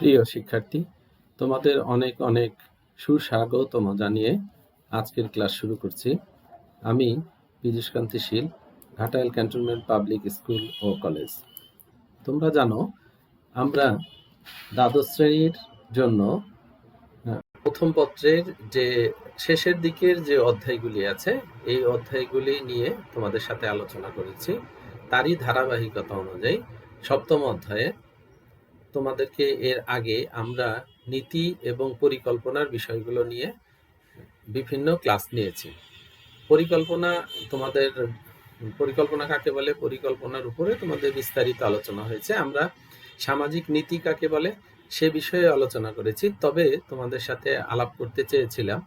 প্রিয় শিক্ষার্থী, তোমাদের অনেক অনেক সুস্বাগতম জানিয়ে আজকের ক্লাস শুরু করছি। আমি পীযূষকান্তি শীল, ঘাটাইল ক্যান্টনমেন্ট পাবলিক স্কুল ও কলেজ। তোমরা জানো আমরা দ্বাদশ শ্রেণীর জন্য প্রথম পত্রের যে শেষের দিকের যে অধ্যায়গুলি আছে এই অধ্যায়গুলি নিয়ে তোমাদের সাথে আলোচনা করেছি। তারই ধারাবাহিকতা অনুযায়ী সপ্তম অধ্যায়ে তোমাদেরকে এর আগে আমরা নীতি এবং পরিকল্পনার বিষয়গুলো নিয়ে বিভিন্ন ক্লাস নিয়েছি। পরিকল্পনা কাকে বলে, পরিকল্পনার উপরে তোমাদের বিস্তারিত আলোচনা হয়েছে। আমরা সামাজিক নীতি কাকে বলে সে বিষয়ে আলোচনা করেছি। তবে তোমাদের সাথে আলাপ করতে চেয়েছিলাম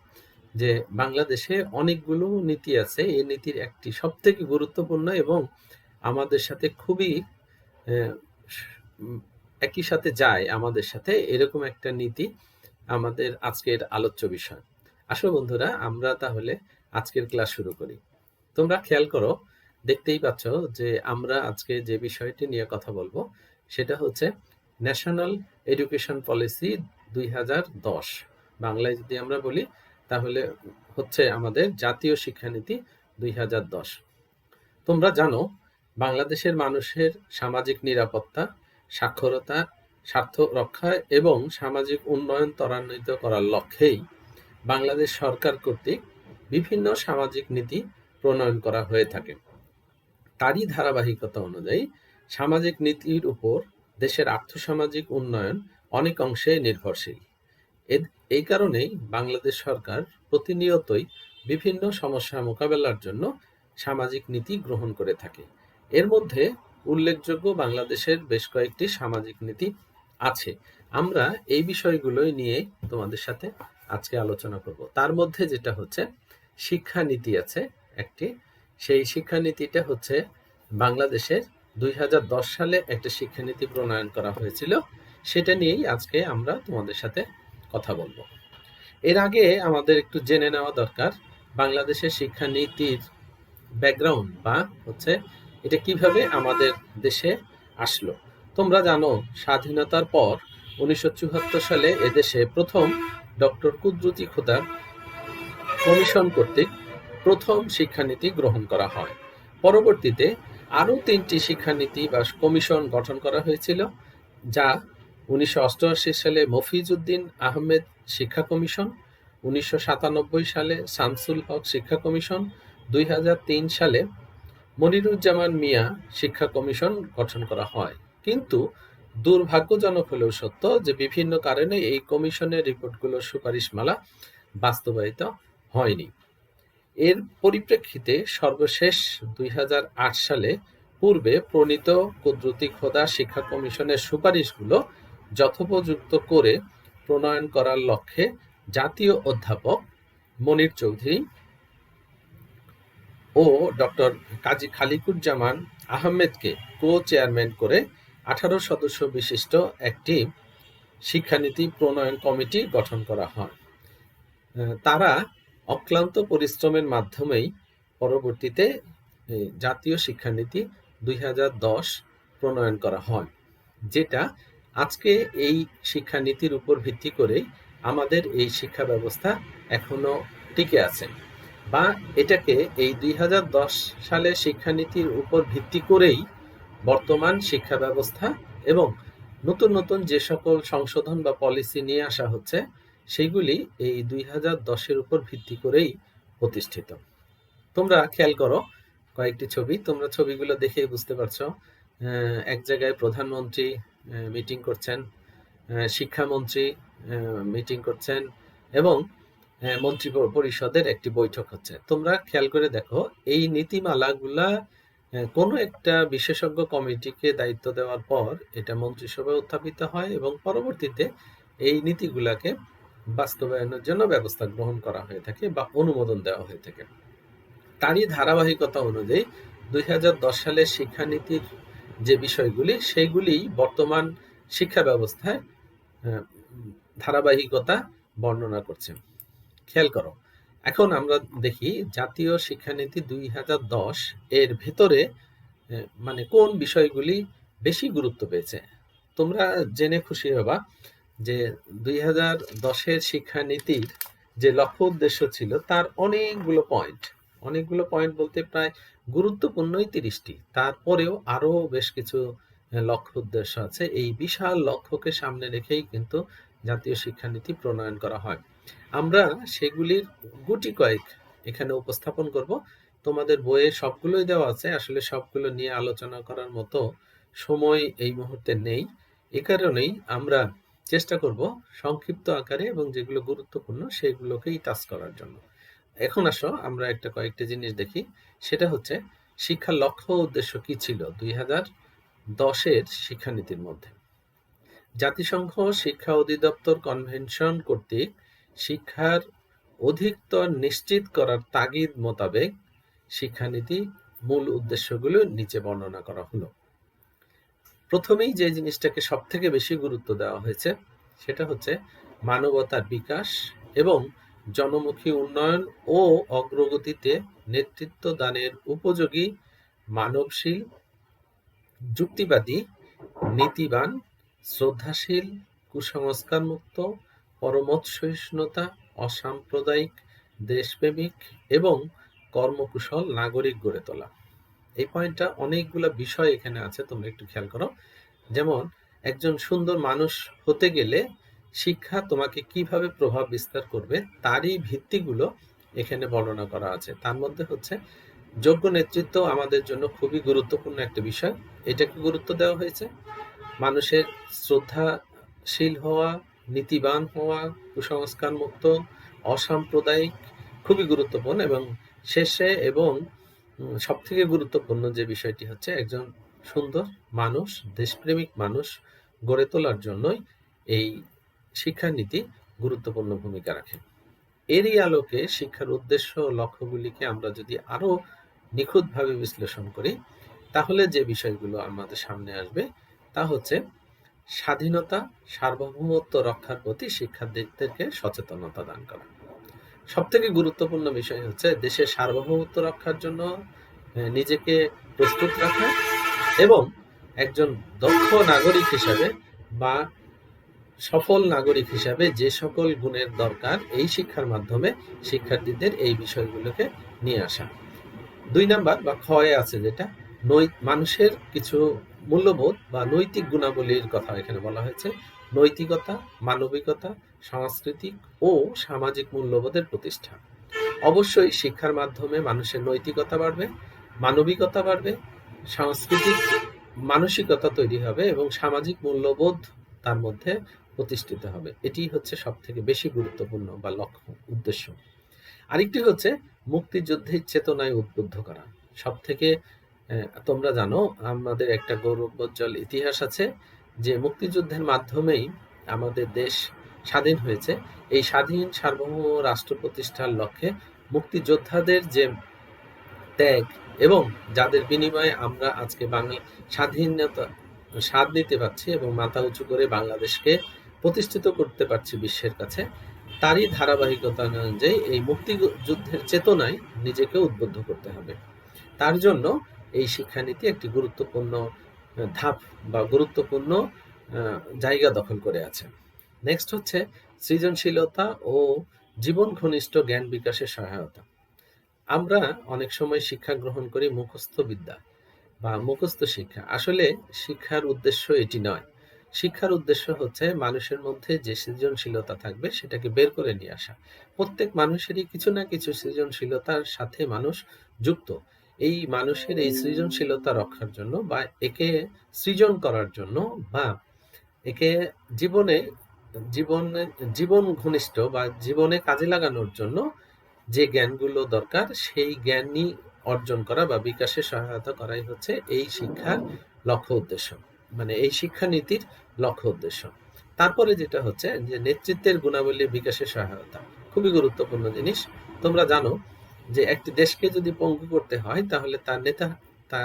যে বাংলাদেশে অনেকগুলো নীতি আছে, এই নীতির একটি সবথেকে গুরুত্বপূর্ণ এবং আমাদের সাথে খুবই একই সাথে যায় আমাদের সাথে, এরকম একটা নীতি আমাদের আজকের আলোচ্য বিষয়। আসো বন্ধুরা, আমরা তাহলে আজকের ক্লাস শুরু করি। তোমরা খেয়াল করো, দেখতেই পাচ্ছ যে আমরা আজকে যে বিষয়টি নিয়ে কথা বলবো সেটা হচ্ছে ন্যাশনাল এডুকেশন পলিসি 2010। বাংলায় যদি আমরা বলি তাহলে হচ্ছে আমাদের জাতীয় শিক্ষানীতি 2010। তোমরা জানো বাংলাদেশের মানুষের সামাজিক নিরাপত্তা, সাক্ষরতা, স্বার্থ রক্ষা এবং সামাজিক উন্নয়ন ত্বরান্বিত করার লক্ষ্যেই বাংলাদেশ সরকার কর্তৃক বিভিন্ন সামাজিক নীতি প্রণয়ন করা হয়ে থাকে। তারই ধারাবাহিকতা অনুযায়ী সামাজিক নীতির উপর দেশের আর্থসামাজিক উন্নয়ন অনেক অংশে নির্ভরশীল। এই কারণেই বাংলাদেশ সরকার প্রতিনিয়তই বিভিন্ন সমস্যা মোকাবেলার জন্য সামাজিক নীতি গ্রহণ করে থাকে। এর মধ্যে উল্লেখযোগ্য বাংলাদেশের বেশ কয়েকটি সামাজিক নীতি আছে। আমরা এই বিষয়গুলোই নিয়ে তোমাদের সাথে আজকে আলোচনা করব। তার মধ্যে যেটা হচ্ছে শিক্ষানীতি আছে একটি, সেই শিক্ষানীতিটা হচ্ছে বাংলাদেশের 2010 সালে একটা শিক্ষানীতি প্রণয়ন করা হয়েছিল। সেটা নিয়েই আজকে আমরা তোমাদের সাথে কথা বলবো। এর আগে আমাদের একটু জেনে নেওয়া দরকার বাংলাদেশের শিক্ষানীতির ব্যাকগ্রাউন্ড বা হচ্ছে এটা কিভাবে আমাদের দেশে আসলো। তোমরা জানো স্বাধীনতার পর 1974 সালে এদেশে প্রথম ডক্টর কুদরতি খোদার কমিশন কর্তৃক প্রথম শিক্ষানীতি গ্রহণ করা হয়। পরবর্তীতে আরও 3টি শিক্ষানীতি বা কমিশন গঠন করা হয়েছিল, যা 1988 সালে মফিজ উদ্দিন আহমেদ শিক্ষা কমিশন, 1997 সালে শামসুল হক শিক্ষা কমিশন, 2003 সালে মনিরুজ্জামান মিয়া শিক্ষা কমিশন গঠন করা হয়। কিন্তু দুর্ভাগ্যজনক হলেও সত্য যে বিভিন্ন কারণে এই কমিশনের রিপোর্টগুলোর সুপারিশমালা বাস্তবায়িত হয়নি। এর পরিপ্রেক্ষিতে সর্বশেষ 2008 সালে পূর্বে প্রণীত কুদরতি খোদা শিক্ষা কমিশনের সুপারিশগুলো যথোপযুক্ত করে প্রণয়ন করার লক্ষ্যে জাতীয় অধ্যাপক মনির চৌধুরী ও ডক্টর কাজী খালিকুজ্জামান আহমেদকে কো-চেয়ারম্যান করে 18 সদস্য বিশিষ্ট একটি শিক্ষানীতি প্রণয়ন কমিটি গঠন করা হয়। তারা অক্লান্ত পরিশ্রমের মাধ্যমেই পরবর্তীতে জাতীয় শিক্ষানীতি 2010 প্রণয়ন করা হয়, যেটা আজকে এই শিক্ষানীতির উপর ভিত্তি করেই আমাদের এই শিক্ষা ব্যবস্থা এখনো টিকে আছে, বা এটাকে এই 2010 সালের শিক্ষানীতির উপর ভিত্তি করেই বর্তমান শিক্ষা ব্যবস্থা এবং নতুন নতুন যে সকল সংশোধন বা পলিসি নিয়ে আসা হচ্ছে সেগুলি এই 2010-এর উপর ভিত্তি করেই প্রতিষ্ঠিত। তোমরা খেয়াল করো কয়েকটি ছবি, তোমরা ছবিগুলো দেখেই বুঝতে পারছো এক জায়গায় প্রধানমন্ত্রী মিটিং করছেন, শিক্ষামন্ত্রী মিটিং করছেন এবং মন্ত্রী পরিষদের একটি বৈঠক হচ্ছে। তোমরা খেয়াল করে দেখো এই নীতিমালাগুলা কোনো একটা বিশেষজ্ঞ কমিটিকে দায়িত্ব দেওয়ার পর এটা মন্ত্রিসভায় উত্থাপিত হয় এবং পরবর্তীতে এই নীতিগুলাকে বাস্তবায়নের জন্য ব্যবস্থা গ্রহণ করা হয়ে থাকে বা অনুমোদন দেওয়া হয়ে থাকে। তারই ধারাবাহিকতা অনুযায়ী 2010 সালের শিক্ষানীতির যে বিষয়গুলি সেইগুলি বর্তমান শিক্ষা ব্যবস্থায় ধারাবাহিকতা বর্ণনা করছে। খেয়াল করো, এখন আমরা দেখি জাতীয় শিক্ষানীতি 2010 এর ভেতরে মানে কোন বিষয়গুলি বেশি গুরুত্ব পেয়েছে। তোমরা জেনে খুশি হবা যে 2010-এর শিক্ষানীতির যে লক্ষ্য উদ্দেশ্য ছিল তার অনেকগুলো পয়েন্ট বলতে প্রায় গুরুত্বপূর্ণই 30টি। তারপরেও আরো বেশ কিছু লক্ষ্য উদ্দেশ্য আছে। এই বিশাল লক্ষ্যকে সামনে রেখেই কিন্তু জাতীয় শিক্ষানীতি প্রণয়ন করা হয়। আমরা সেগুলির গুটি কয়েক এখানে উপস্থাপন করব। তোমাদের বইয়ে সবগুলোই দেওয়া আছে, আসলে সবগুলো নিয়ে আলোচনা করার মতো সময় এই মুহূর্তে নেই। এ কারণেই আমরা চেষ্টা করব সংক্ষিপ্ত আকারে এবং যেগুলো গুরুত্বপূর্ণ সেগুলোকেই টাচ করার জন্য। এখন আসো আমরা কয়েকটা জিনিস দেখি। সেটা হচ্ছে শিক্ষার লক্ষ্য উদ্দেশ্য কি ছিল 2010-এর শিক্ষানীতির মধ্যে। জাতিসংঘ শিক্ষা অধিদপ্তর কনভেনশন কর্তৃক শিক্ষার অধিকতর নিশ্চিত করার তাগিদ মোতাবেক শিক্ষানীতি মূল উদ্দেশ্যগুলো নিচে বর্ণনা করা হলো। প্রথমেই যে জিনিসটাকে সব থেকে বেশি গুরুত্ব দেওয়া হয়েছে সেটা হচ্ছে মানবতার বিকাশ এবং জনমুখী উন্নয়ন ও অগ্রগতিতে নেতৃত্ব দানের উপযোগী মানবশীল, যুক্তিবাদী, নীতিবান, শ্রদ্ধাশীল, কুসংস্কার মুক্ত, পরমত সহিষ্ণুতা, অসাম্প্রদায়িক, দেশপ্রেমিক এবং কর্মকুশল নাগরিক গড়ে তোলা। এই পয়েন্টটা অনেকগুলো বিষয় এখানে আছে, তোমরা একটু খেয়াল করো। যেমন একজন সুন্দর মানুষ হতে গেলে শিক্ষা তোমাকে কিভাবে প্রভাব বিস্তার করবে তারই ভিত্তিগুলো এখানে বর্ণনা করা আছে। তার মধ্যে হচ্ছে যোগ্য নেতৃত্ব আমাদের জন্য খুবই গুরুত্বপূর্ণ একটা বিষয়। এটাকে গুরুত্ব দেওয়া হয়েছে। মানুষের শ্রদ্ধাশীল হওয়া, নীতিবান হওয়া, কুসংস্কার মুক্ত, অসাম্প্রদায়িক খুবই গুরুত্বপূর্ণ। এবং শেষে এবং সব থেকে গুরুত্বপূর্ণ যে বিষয়টি হচ্ছে একজন সুন্দর মানুষ, দেশপ্রেমিক মানুষ গড়ে তোলার জন্যই এই শিক্ষানীতি গুরুত্বপূর্ণ ভূমিকা রাখে। এরই আলোকে শিক্ষার উদ্দেশ্য ও লক্ষ্যগুলিকে আমরা যদি আরো নিখুঁতভাবে বিশ্লেষণ করি তাহলে যে বিষয়গুলো আমাদের সামনে আসবে তা হচ্ছে স্বাধীনতা, সার্বভৌমত্ব রক্ষার প্রতি শিক্ষার্থীদেরকে সচেতনতা দান করা। সব থেকে গুরুত্বপূর্ণ বিষয় হচ্ছে দেশের সার্বভৌমত্ব রক্ষার জন্য নিজেকে প্রস্তুত রাখা এবং একজন দক্ষ নাগরিক হিসাবে বা সফল নাগরিক হিসাবে যে সকল গুণের দরকার এই শিক্ষার মাধ্যমে শিক্ষার্থীদের এই বিষয়গুলোকে নিয়ে আসা। 2 নাম্বার বা ক্ষয়ে আছে যেটা মানুষের কিছু মূল্যবোধ বা নৈতিক গুণাবলীর কথা এখানে বলা হয়েছে। নৈতিকতা, মানবিকতা, সাংস্কৃতিক ও সামাজিক মূল্যবোধের প্রতিষ্ঠা। অবশ্যই শিক্ষার মাধ্যমে মানুষের নৈতিকতা বাড়বে, মানবিকতা বাড়বে, সাংস্কৃতিক মানসিকতা তৈরি হবে এবং সামাজিক মূল্যবোধ তার মধ্যে প্রতিষ্ঠিত হবে। এটি হচ্ছে সব থেকে বেশি গুরুত্বপূর্ণ বা লক্ষ্য উদ্দেশ্য। আরেকটি হচ্ছে মুক্তিযুদ্ধের চেতনায় উদ্বুদ্ধ করা। সব থেকে তোমরা জানো আমাদের একটা গৌরবোজ্জ্বল ইতিহাস আছে যে মুক্তিযুদ্ধের মাধ্যমেই আমাদের দেশ স্বাধীন হয়েছে। এই স্বাধীন সার্বভৌম রাষ্ট্র প্রতিষ্ঠার লক্ষ্যে মুক্তিযোদ্ধাদের যে ত্যাগ এবং যাদের বিনিময়ে আমরা আজকে বাংলা স্বাধীনতা স্বাদ নিতে পারছি এবং মাথা উঁচু করে বাংলাদেশকে প্রতিষ্ঠিত করতে পারছি বিশ্বের কাছে, তারই ধারাবাহিকতা অনুযায়ী এই মুক্তিযুদ্ধের চেতনায় নিজেকে উদ্বুদ্ধ করতে হবে। তার জন্য এই শিক্ষানীতি একটি গুরুত্বপূর্ণ ধাপ বা গুরুত্বপূর্ণ জায়গা দখল করে আছে। নেক্সট হচ্ছে সৃজনশীলতা ও জীবন ঘনিষ্ঠ জ্ঞান বিকাশের সহায়তা। আমরা অনেক সময় শিক্ষা গ্রহণ করি মুখস্থ বিদ্যা বা মুখস্থ শিক্ষা। আসলে শিক্ষার উদ্দেশ্য এটি নয়। শিক্ষার উদ্দেশ্য হচ্ছে মানুষের মধ্যে যে সৃজনশীলতা থাকবে সেটাকে বের করে নিয়ে আসা। প্রত্যেক মানুষেরই কিছু না কিছু সৃজনশীলতার সাথে মানুষ যুক্ত। এই মানুষের এই সৃজনশীলতা রক্ষার জন্য বা একে সৃজন করার জন্য বা একে জীবনে জীবনে জীবন ঘনিষ্ঠ বা জীবনে কাজে লাগানোর জন্য যে জ্ঞানগুলো দরকার সেই জ্ঞানই অর্জন করা বা বিকাশে সহায়তা করাই হচ্ছে এই শিক্ষার লক্ষ্য উদ্দেশ্য, মানে এই শিক্ষানীতির লক্ষ্য উদ্দেশ্য। তারপরে যেটা হচ্ছে যে নেতৃত্বের গুণাবলী বিকাশে সহায়তা, খুবই গুরুত্বপূর্ণ জিনিস। তোমরা জানো যে একটি দেশকে যদি পঙ্গু করতে হয় তাহলে তার নেতা তা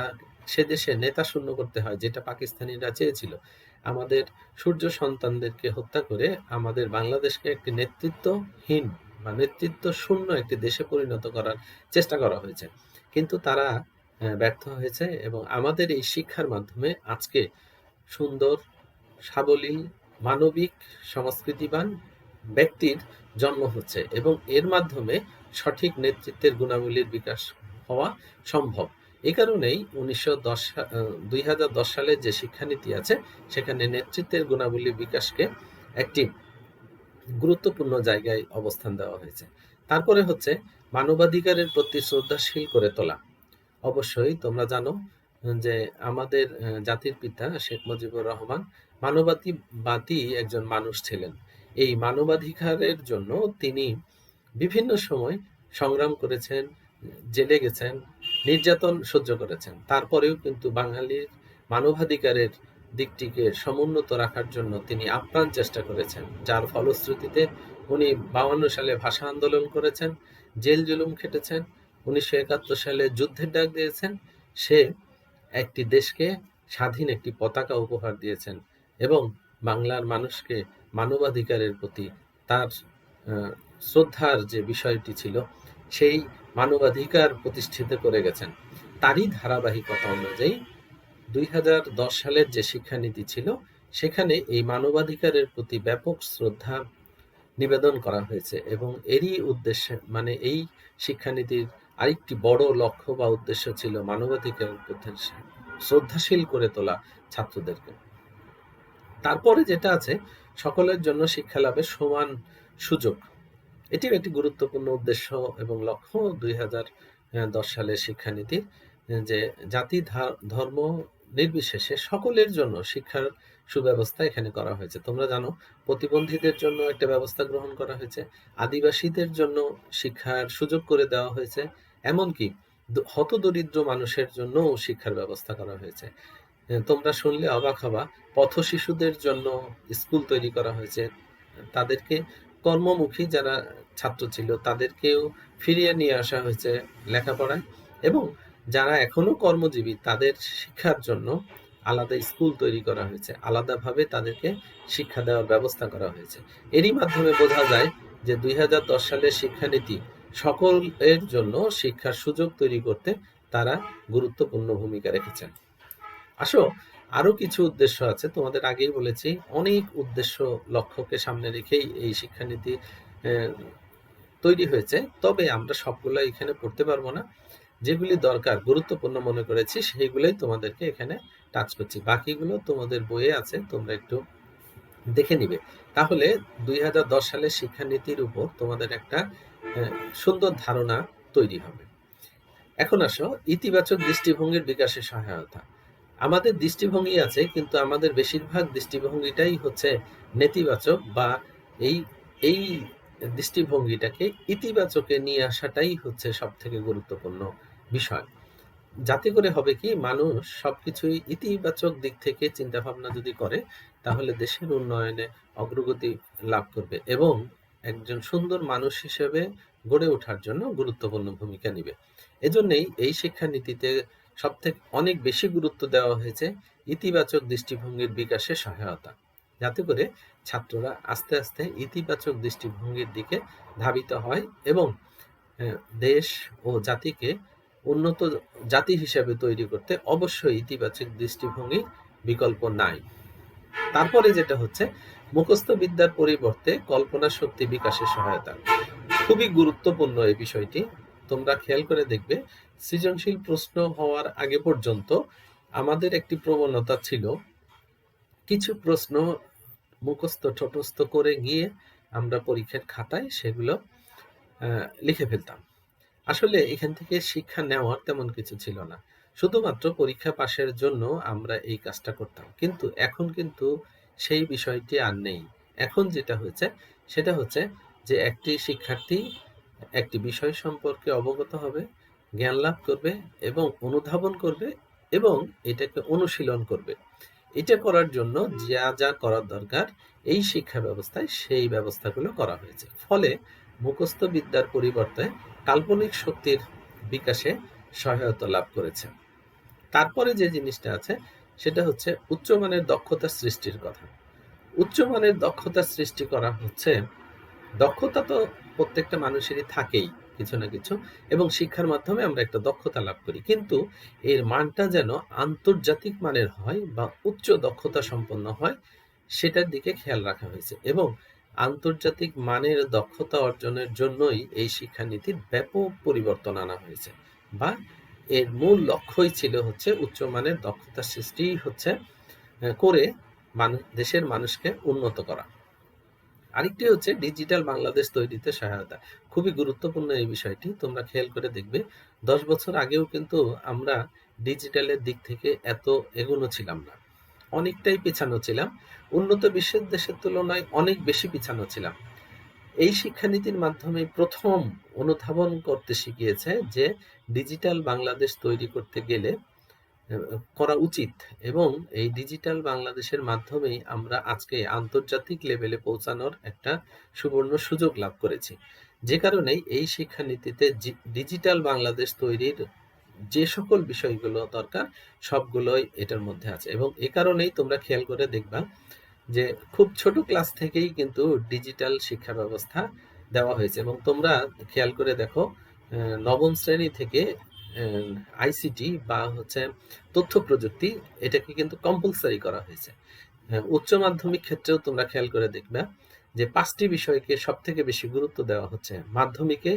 সে দেশে নেতা শূন্য করতে হয়, যেটা পাকিস্তানিরা চেয়েছিল। আমাদের সূর্য সন্তানদেরকে হত্যা করে আমাদের বাংলাদেশকে একটি নেতৃত্বহীন বা নেতৃত্ব শূন্য একটি দেশে পরিণত করার চেষ্টা করা হয়েছে, কিন্তু তারা ব্যর্থ হয়েছে। এবং আমাদের এই শিক্ষার মাধ্যমে আজকে সুন্দর, সাবলীল, মানবিক সংস্কৃতিবান ব্যক্তির জন্ম হচ্ছে এবং এর মাধ্যমে সঠিক নেতৃত্বের গুণাবলীর বিকাশ হওয়া সম্ভব। এই কারণেই 2010 সালের যে শিক্ষানীতি আছে সেখানে নেতৃত্বের গুণাবলী বিকাশকে একটি গুরুত্বপূর্ণ জায়গায় অবস্থান দেওয়া হয়েছে। তারপরে হচ্ছে মানবাধিকারের প্রতি শ্রদ্ধাশীল করে তোলা। অবশ্যই তোমরা জানো যে আমাদের জাতির পিতা শেখ মুজিবুর রহমান মানবতাবাদী একজন মানুষ ছিলেন। এই মানবাধিকারের জন্য তিনি বিভিন্ন সময় সংগ্রাম করেছেন, জেলে গেছেন, নির্যাতন সহ্য করেছেন। তারপরেও কিন্তু বাঙালির মানবাধিকারের দিকটিকে সমুন্নত রাখার জন্য তিনি আপ্রাণ চেষ্টা করেছেন, যার ফলশ্রুতিতে উনি 52 সালে ভাষা আন্দোলন করেছেন, জেল জুলুম খেটেছেন, 1971 সালে যুদ্ধের ডাক দিয়েছেন, সে একটি দেশকে স্বাধীন একটি পতাকা উপহার দিয়েছেন এবং বাংলার মানুষকে মানবাধিকারের প্রতি তার শ্রদ্ধার যে বিষয়টি ছিল সেই মানবাধিকার প্রতিষ্ঠিত করে গেছেন। তারই ধারাবাহিকতা অনুযায়ী 2010 সালের যে শিক্ষানীতি ছিল সেখানে এই মানবাধিকারের প্রতি ব্যাপক শ্রদ্ধা নিবেদন করা হয়েছে এবং এরই উদ্দেশ্যে মানে এই শিক্ষানীতির আরেকটি বড় লক্ষ্য বা উদ্দেশ্য ছিল মানবাধিকারের প্রতি শ্রদ্ধাশীল করে তোলা ছাত্রদেরকে। তারপরে যেটা আছে সকলের জন্য শিক্ষা লাভের সমান সুযোগ, এটিও একটি গুরুত্বপূর্ণ উদ্দেশ্য এবং লক্ষ্য 2010 সালের শিক্ষানীতির, যে জাতি ধর্ম নির্বিশেষে সকলের জন্য শিক্ষার সুব্যবস্থা এখানে করা হয়েছে। তোমরা জানো প্রতিবন্ধীদের জন্য একটা ব্যবস্থা গ্রহণ করা হয়েছে, আদিবাসীদের জন্য শিক্ষার সুযোগ করে দেওয়া হয়েছে, এমনকি হতদরিদ্র মানুষের জন্যও শিক্ষার ব্যবস্থা করা হয়েছে। তোমরা শুনলে অবাক হবা, পথ শিশুদের জন্য স্কুল তৈরি করা হয়েছে, তাদেরকে কর্মমুখী যারা ছাত্র ছিল তাদেরকেও ফিরিয়ে নিয়ে আসা হয়েছে লেখাপড়ায় এবং যারা এখনো কর্মজীবী তাদের শিক্ষার জন্য আলাদা স্কুল তৈরি করা হয়েছে, আলাদাভাবে তাদেরকে শিক্ষা দেওয়ার ব্যবস্থা করা হয়েছে। এরই মাধ্যমে বোঝা যায় যে 2010 সালের শিক্ষানীতি সকলের জন্য শিক্ষার সুযোগ তৈরি করতে তারা গুরুত্বপূর্ণ ভূমিকা রেখেছেন। আসো আরো কিছু উদ্দেশ্য আছে, তোমাদের আগেই বলেছি অনেক উদ্দেশ্য লক্ষ্যকে সামনে রেখেই এই শিক্ষানীতি তৈরি হয়েছে, তবে আমরা সবগুলো এখানে পড়তে পারবো না, যেগুলি দরকার গুরুত্বপূর্ণ মনে করেছি সেইগুলোই তোমাদেরকে এখানে টাচ করছি, বাকিগুলো তোমাদের বইয়ে আছে, তোমরা একটু দেখে নিবে, তাহলে 2010 সালের শিক্ষানীতির উপর তোমাদের একটা সুন্দর ধারণা তৈরি হবে। এখন আসো ইতিবাচক দৃষ্টিভঙ্গির বিকাশে সহায়তা। আমাদের দৃষ্টিভঙ্গি আছে কিন্তু আমাদের বেশিরভাগ দৃষ্টিভঙ্গিটাই হচ্ছে নেতিবাচক, বা এই এই দৃষ্টিভঙ্গিটাকে ইতিবাচকে নিয়ে আসাটাই হচ্ছে সব থেকে গুরুত্বপূর্ণ বিষয়। যাতে করে হবে কি মানুষ সবকিছুই ইতিবাচক দিক থেকে চিন্তা ভাবনা যদি করে তাহলে দেশের উন্নয়নে অগ্রগতি লাভ করবে এবং একজন সুন্দর মানুষ হিসেবে গড়ে ওঠার জন্য গুরুত্বপূর্ণ ভূমিকা নেবে। এজন্যই এই শিক্ষানীতিতে সবথেকে অনেক বেশি গুরুত্ব দেওয়া হয়েছে ইতিবাচক দৃষ্টিভঙ্গির বিকাশে সহায়তা, যাতে করে ছাত্ররা আস্তে আস্তে ইতিবাচক দৃষ্টিভঙ্গির দিকে ধাবিত হয় এবং দেশ ও জাতিকে উন্নত জাতি হিসেবে তৈরি করতে অবশ্যই ইতিবাচক দৃষ্টিভঙ্গির বিকল্প নাই। তারপরে যেটা হচ্ছে মুখস্থ বিদ্যার পরিবর্তে কল্পনা শক্তি বিকাশে সহায়তা। খুবই গুরুত্বপূর্ণ এই বিষয়টি, তোমরা খেয়াল করে দেখবে সৃজনশীল প্রশ্ন হওয়ার আগে পর্যন্ত আমাদের একটি প্রবণতা ছিল কিছু প্রশ্ন মুখস্থ ঠোঁটস্থ করে গিয়ে আমরা পরীক্ষার খাতায় সেগুলো লিখে ফেলতাম। আসলে এখান থেকে শিক্ষা নেওয়ার তেমন কিছু ছিল না, শুধুমাত্র পরীক্ষা পাশের জন্য আমরা এই কাজটা করতাম, কিন্তু এখন কিন্তু সেই বিষয়টি আর নেই। এখন যেটা হয়েছে সেটা হচ্ছে যে একটি শিক্ষার্থী একটি বিষয় সম্পর্কে অবগত হবে, জ্ঞান লাভ করবে এবং অনুধাবন করবে এবং এটাকে অনুশীলন করবে। এটা করার জন্য যা যা করার দরকার এই শিক্ষা ব্যবস্থায় সেই ব্যবস্থাগুলো করা হয়েছে, ফলে মুখস্থ বিদ্যার পরিবর্তে কাল্পনিক শক্তির বিকাশে সহায়তা লাভ করেছে। তারপরে যে জিনিসটা আছে সেটা হচ্ছে উচ্চমানের দক্ষতা সৃষ্টির কথা। উচ্চমানের দক্ষতা সৃষ্টি করা হচ্ছে, দক্ষতা তো প্রত্যেকটা মানুষেরই থাকেই কিছু না কিছু এবং শিক্ষার মাধ্যমে আমরা একটা দক্ষতা লাভ করি, কিন্তু এর মানটা যেন আন্তর্জাতিক মানের হয় বা উচ্চ দক্ষতা সম্পন্ন হয় সেটার দিকে খেয়াল রাখা হয়েছে এবং আন্তর্জাতিক মানের দক্ষতা অর্জনের জন্যই এই শিক্ষানীতির ব্যাপক পরিবর্তন আনা হয়েছে, বা এর মূল লক্ষ্যই ছিল হচ্ছে উচ্চমানের দক্ষতা সৃষ্টি হচ্ছে করে দেশের মানুষকে উন্নত করা। আরেকটি হচ্ছে ডিজিটাল বাংলাদেশ তৈরিতে সহায়তা। খুবই গুরুত্বপূর্ণ এই বিষয়টি, তোমরা খেয়াল করে দেখবে 10 বছর আগেও কিন্তু আমরা ডিজিটালের দিক থেকে এত এগোনো ছিলাম না, অনেকটাই পিছানো ছিলাম, উন্নত বিশ্বের দেশের তুলনায় অনেক বেশি পিছানো ছিলাম। এই শিক্ষানীতির মাধ্যমে প্রথম অনুধাবন করতে শিখিয়েছে যে ডিজিটাল বাংলাদেশ তৈরি করতে গেলে করা উচিত, এবং এই ডিজিটাল বাংলাদেশের মাধ্যমেই আমরা আজকে আন্তর্জাতিক লেভেলে পৌঁছানোর একটা সুবর্ণ সুযোগ লাভ করেছি। যে কারণেই এই শিক্ষানীতিতে ডিজিটাল বাংলাদেশ তৈরির যে সকল বিষয়গুলো দরকার সবগুলোই এটার মধ্যে আছে, এবং এ কারণেই তোমরা খেয়াল করে দেখবা যে খুব ছোট ক্লাস থেকেই কিন্তু ডিজিটাল শিক্ষা ব্যবস্থা দেওয়া হয়েছে। এবং তোমরা খেয়াল করে দেখো, নবম শ্রেণী থেকে আইসিটি বা হচ্ছে তথ্য প্রযুক্তি, এটাকে কিন্তু কম্পালসারি করা হয়েছে। উচ্চ মাধ্যমিক ক্ষেত্রেও তোমরা খেয়াল করে দেখবা যে 5টি বিষয়কে সব থেকে বেশি গুরুত্ব দেওয়া হচ্ছে। মাধ্যমিকে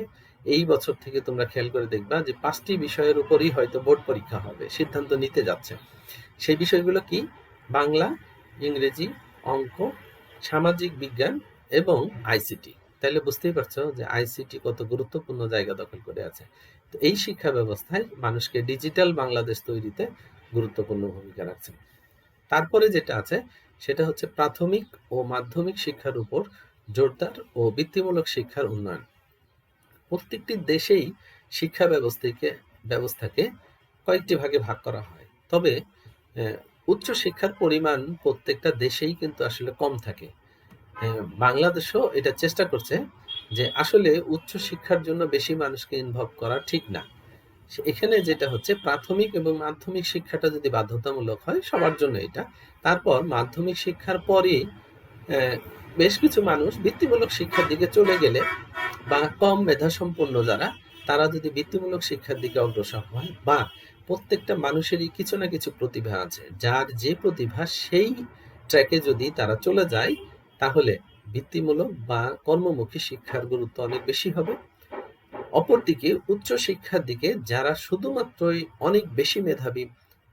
এই বছর থেকে তোমরা খেয়াল করে দেখবা যে 5টি বিষয়ের উপরই হয়তো বোর্ড পরীক্ষা হবে, সিদ্ধান্ত নিতে যাচ্ছে। সেই বিষয়গুলো কি? বাংলা, ইংরেজি, অঙ্ক, সামাজিক বিজ্ঞান এবং আইসিটি। তাহলে বুঝতেই পারছো যে আইসিটি কত গুরুত্বপূর্ণ জায়গা দখল করে আছে। তো এই শিক্ষা ব্যবস্থায় মানুষকে ডিজিটাল বাংলাদেশ তৈরিতে গুরুত্বপূর্ণ ভূমিকা রাখছে। তারপরে যেটা আছে সেটা হচ্ছে প্রাথমিক ও মাধ্যমিক শিক্ষার উপর জোরদার ও বৃত্তিমূলক শিক্ষার উন্নয়ন। প্রত্যেকটি দেশেই শিক্ষা ব্যবস্থাকে কয়েকটি ভাগে ভাগ করা হয়, তবে উচ্চ শিক্ষার পরিমাণ প্রত্যেকটা দেশেই কিন্তু আসলে কম থাকে। বাংলাদেশও এটা চেষ্টা করছে যে আসলে উচ্চ শিক্ষার জন্য বেশি মানুষকে ইনভলভ করা ঠিক না। এখানে যেটা হচ্ছে প্রাথমিক এবং মাধ্যমিক শিক্ষাটা যদি বাধ্যতামূলক হয় সবার জন্য এটা, তারপর মাধ্যমিক শিক্ষার পরই বেশ কিছু মানুষ বৃত্তিমূলক শিক্ষার দিকে চলে গেলে, বা কম মেধাসম্পন্ন যারা, তারা যদি বৃত্তিমূলক শিক্ষার দিকে অগ্রসর হয়, বা প্রত্যেকটা মানুষেরই কিছু না কিছু প্রতিভা আছে, যার যে প্রতিভা সেই ট্র্যাকে যদি তারা চলে যায়, তাহলে বৃত্তিমূলক বা কর্মমুখী শিক্ষার গুরুত্ব অনেক বেশি হবে। অপরদিকে উচ্চ শিক্ষার দিকে যারা শুধুমাত্রই অনেক বেশি মেধাবী,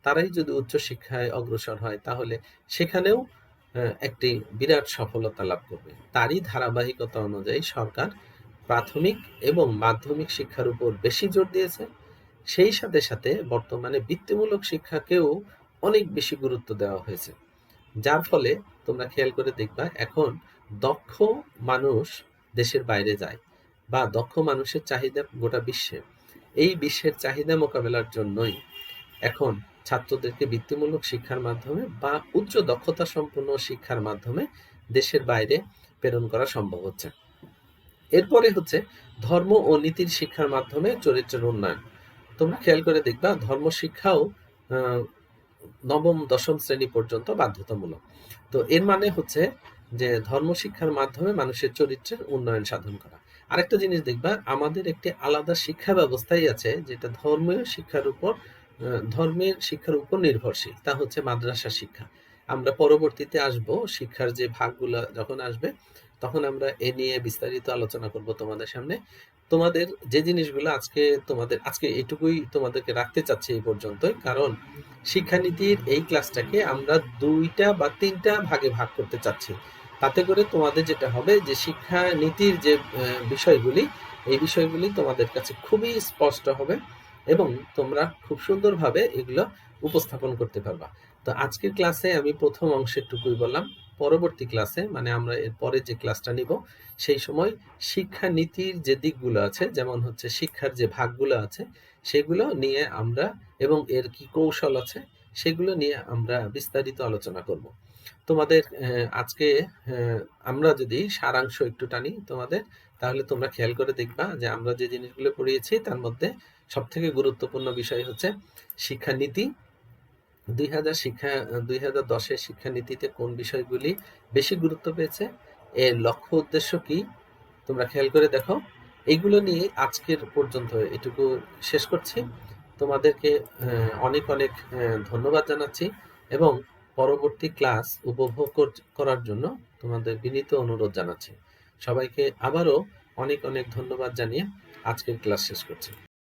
তারাই যদি উচ্চ শিক্ষায় অগ্রসর হয়, তাহলে সেখানেও একটি বিরাট সফলতা লাভ করবে। তারই ধারাবাহিকতা অনুযায়ী সরকার প্রাথমিক এবং মাধ্যমিক শিক্ষার উপর বেশি জোর দিয়েছে। সেই সাথে সাথে বর্তমানে বৃত্তিমূলক শিক্ষাকেও অনেক বেশি গুরুত্ব দেওয়া হয়েছে, যার ফলে তোমরা খেয়াল করে দেখবা এখন দক্ষ মানুষ দেশের বাইরে যায়, বা দক্ষ মানুষের চাহিদা গোটা বিশ্বে। এই বিশ্বের চাহিদা মোকাবেলার জন্যই এখন ছাত্রদেরকে বৃত্তিমূলক শিক্ষার মাধ্যমে বা উচ্চ দক্ষতা সম্পন্ন শিক্ষার মাধ্যমে দেশের বাইরে প্রেরণ করা সম্ভব হচ্ছে। এরপরে হচ্ছে ধর্ম ও নীতির শিক্ষার মাধ্যমে চরিত্রের উন্নয়ন। তোমরা খেয়াল করে দেখবা ধর্ম শিক্ষাও নবম দশম শ্রেণী পর্যন্ত বাধ্যতামূলক। তো এর মানে হচ্ছে যে ধর্ম শিক্ষার মাধ্যমে মানুষের চরিত্রের উন্নয়ন সাধন করা। আরেকটা জিনিস দেখবা, আমাদের একটি আলাদা শিক্ষা ব্যবস্থাই আছে যেটা ধর্মের শিক্ষার উপর নির্ভরশীল, তা হচ্ছে মাদ্রাসা শিক্ষা। আমরা পরবর্তীতে আসব, শিক্ষার যে ভাগগুলো যখন আসবে তখন আমরা এ নিয়ে বিস্তারিত আলোচনা করব তোমাদের সামনে। তোমাদের যে জিনিসগুলো আজকে এটুকুই তোমাদেরকে রাখতে চাচ্ছি এই পর্যন্তই, কারণ শিক্ষানীতির এই ক্লাসটাকে আমরা 2টা বা 3টা ভাগে ভাগ করতে চাচ্ছি। তাতে করে তোমাদের যেটা হবে যে শিক্ষানীতির যে বিষয়গুলি, এই বিষয়গুলি তোমাদের কাছে খুবই স্পষ্ট হবে এবং তোমরা খুব সুন্দরভাবে এগুলো উপস্থাপন করতে পারবা। তো আজকের ক্লাসে আমি প্রথম অংশেরটুকুই বললাম। পরবর্তী ক্লাসে, মানে আমরা এর পরে যে ক্লাসটা নিব, সেই সময় শিক্ষানীতির যে দিকগুলো আছে, যেমন হচ্ছে শিক্ষার যে ভাগগুলো আছে সেগুলো নিয়ে আমরা, এবং এর কি কৌশল আছে সেগুলো নিয়ে আমরা বিস্তারিত আলোচনা করব। তোমাদের আজকে আমরা যদি সারাংশ একটু টানি তোমাদের, তাহলে তোমরা খেয়াল করে দেখবা যে আমরা যে জিনিসগুলো পড়িয়েছি তার মধ্যে সবথেকে গুরুত্বপূর্ণ বিষয় হচ্ছে শিক্ষানীতি। 2010-এর শিক্ষানীতিতে কোন বিষয়গুলি বেশি গুরুত্ব পেয়েছে, এর লক্ষ্য উদ্দেশ্য কি, তোমরা খেয়াল করে দেখো। এইগুলো নিয়ে আজকের পর্যন্ত এটুকু শেষ করছি। তোমাদেরকে অনেক অনেক ধন্যবাদ জানাচ্ছি, এবং পরবর্তী ক্লাস উপভোগ করার জন্য তোমাদের বিনীত অনুরোধ জানাচ্ছি। সবাইকে আবারও অনেক অনেক ধন্যবাদ জানিয়ে আজকের ক্লাস শেষ করছি।